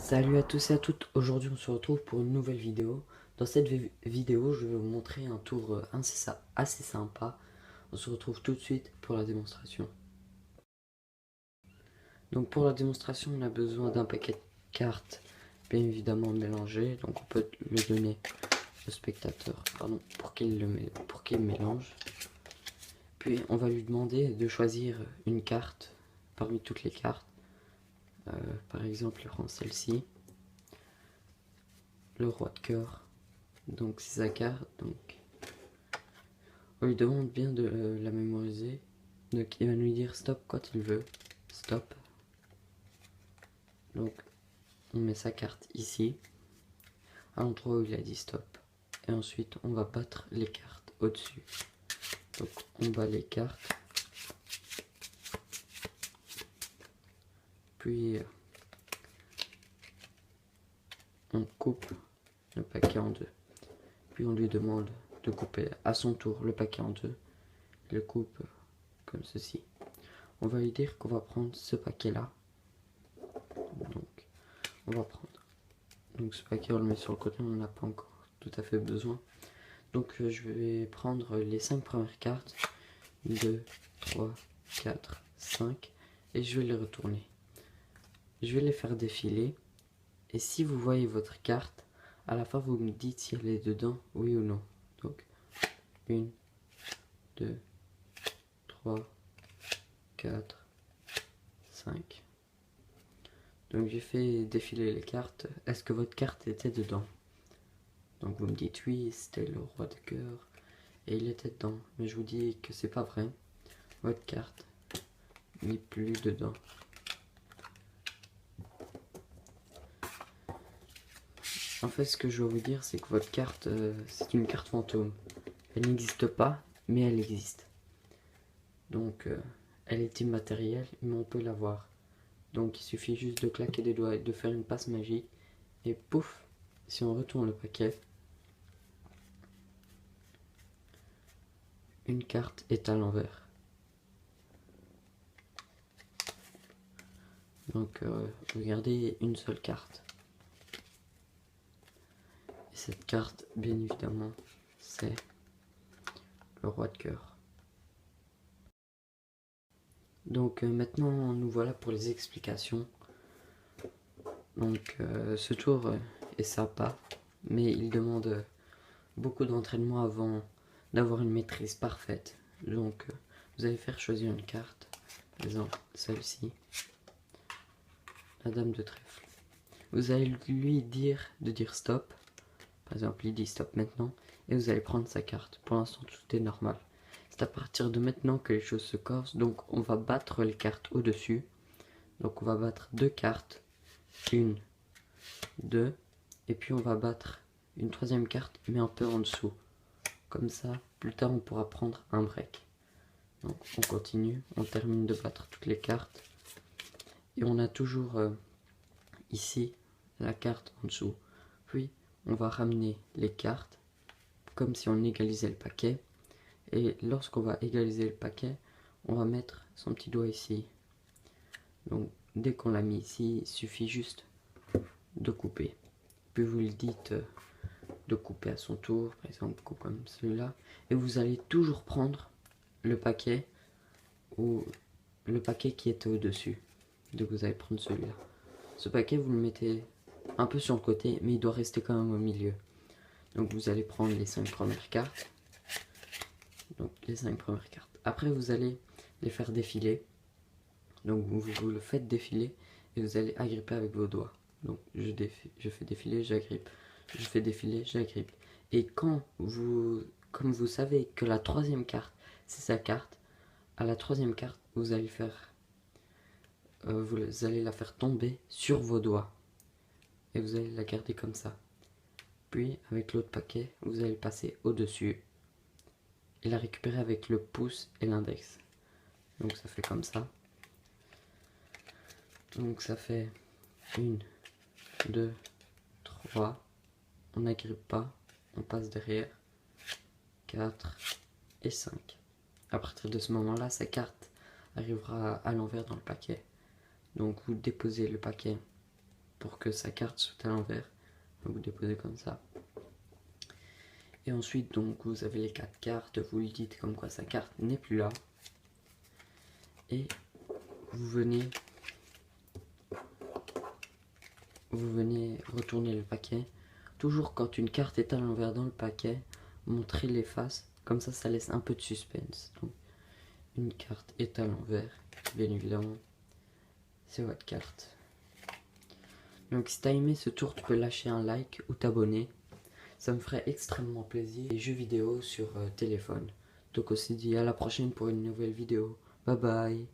Salut à tous et à toutes, aujourd'hui on se retrouve pour une nouvelle vidéo. Dans cette vidéo je vais vous montrer un tour assez sympa. On se retrouve tout de suite pour la démonstration. Donc pour la démonstration on a besoin d'un paquet de cartes bien évidemment mélangées. Donc on peut le donner au spectateur pour qu'il mélange. Puis on va lui demander de choisir une carte parmi toutes les cartes. Par exemple il prend celle-ci. Le roi de cœur, donc c'est sa carte, donc on lui demande bien de la mémoriser, donc il va lui dire stop quand il veut, stop, donc on met sa carte ici, à l'endroit où il a dit stop, et ensuite on va battre les cartes au-dessus, donc on bat les cartes, puis on coupe le paquet en deux, puis on lui demande de couper à son tour le paquet en deux, il le coupe comme ceci. On va lui dire qu'on va prendre ce paquet là, donc on va prendre donc ce paquet on le met sur le côté, on n'en a pas encore tout à fait besoin. Donc je vais prendre les 5 premières cartes, 2, 3, 4, 5, et je vais les retourner. Je vais les faire défiler, et si vous voyez votre carte, à la fin vous me dites si elle est dedans, oui ou non. Donc 1, 2, 3, 4, 5. Donc j'ai fait défiler les cartes. Est-ce que votre carte était dedans? Donc vous me dites oui, c'était le roi de cœur et il était dedans. Mais je vous dis que c'est pas vrai. Votre carte n'est plus dedans. En fait, ce que je veux vous dire, c'est que votre carte, c'est une carte fantôme. Elle n'existe pas, mais elle existe. Donc, elle est immatérielle, mais on peut la voir. Donc, il suffit juste de claquer des doigts et de faire une passe magique. Et pouf, si on retourne le paquet, une carte est à l'envers. Donc, regardez une seule carte. Et cette carte, bien évidemment, c'est le roi de cœur. Donc maintenant, nous voilà pour les explications. Donc ce tour est sympa, mais il demande beaucoup d'entraînement avant d'avoir une maîtrise parfaite. Donc vous allez faire choisir une carte, par exemple celle-ci, la dame de trèfle. Vous allez lui dire de dire stop, par exemple il dit stop maintenant, et vous allez prendre sa carte. Pour l'instant tout est normal. C'est à partir de maintenant que les choses se corsent, donc on va battre les cartes au-dessus. Donc on va battre deux cartes, une, deux, et puis on va battre une troisième carte, mais un peu en dessous. Comme ça, plus tard on pourra prendre un break. Donc on continue, on termine de battre toutes les cartes. Et on a toujours ici la carte en dessous. Puis on va ramener les cartes, comme si on égalisait le paquet. Et lorsqu'on va égaliser le paquet, on va mettre son petit doigt ici. Donc dès qu'on l'a mis ici, il suffit juste de couper. Puis vous lui dites de couper à son tour, par exemple coupe comme celui-là, et vous allez toujours prendre le paquet ou le paquet qui était au-dessus. Donc vous allez prendre celui-là. Ce paquet vous le mettez un peu sur le côté, mais il doit rester quand même au milieu. Donc vous allez prendre les 5 premières cartes. Donc les 5 premières cartes. Après vous allez les faire défiler. Donc vous le faites défiler et vous allez agripper avec vos doigts. Donc je fais défiler, j'agrippe. Je fais défiler, j'agrippe. Et comme vous savez que la troisième carte, c'est sa carte, à la troisième carte, vous allez la faire tomber sur vos doigts. Et vous allez la garder comme ça. Puis, avec l'autre paquet, vous allez passer au-dessus et la récupérer avec le pouce et l'index. Donc ça fait comme ça. Donc ça fait 1, 2, 3. On n'agrippe pas, on passe derrière. 4 et 5. À partir de ce moment-là, sa carte arrivera à l'envers dans le paquet. Donc vous déposez le paquet pour que sa carte soit à l'envers. Vous déposez comme ça. Et ensuite, donc, vous avez les 4 cartes, vous lui dites comme quoi sa carte n'est plus là. Et vous venez retourner le paquet. Toujours quand une carte est à l'envers dans le paquet, montrez les faces. Comme ça laisse un peu de suspense. Donc, une carte est à l'envers, bien évidemment. C'est votre carte. Donc si t'as aimé ce tour, tu peux lâcher un like ou t'abonner. Ça me ferait extrêmement plaisir. Les jeux vidéo sur téléphone. Donc on se dit à la prochaine pour une nouvelle vidéo. Bye bye.